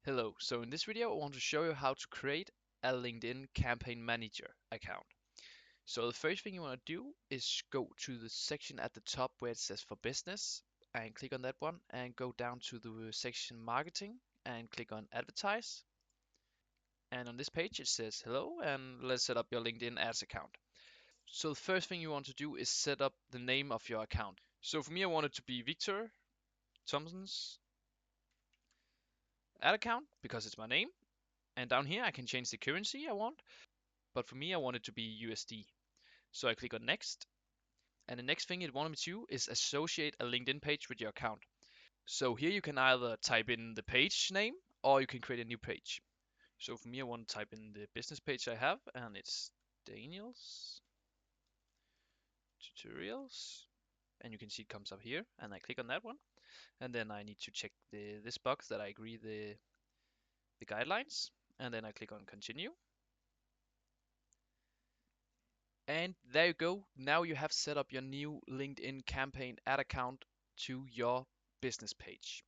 Hello, so in this video I want to show you how to create a LinkedIn Campaign Manager account. So the first thing you want to do is go to the section at the top where it says for business and click on that one and go down to the section marketing and click on advertise. And on this page it says hello and let's set up your LinkedIn ads account. So the first thing you want to do is set up the name of your account. So for me I want it to be Victor Thompson's ad account because it's my name. And down here I can change the currency I want. But for me, I want it to be USD. So I click on next. And the next thing it wanted me to do is associate a LinkedIn page with your account. So here you can either type in the page name or you can create a new page. So for me, I want to type in the business page I have and it's Daniel's tutorials. And you can see it comes up here and I click on that one. And then I need to check this box that I agree the guidelines. And then I click on continue. And there you go. Now you have set up your new LinkedIn campaign ad account to your business page.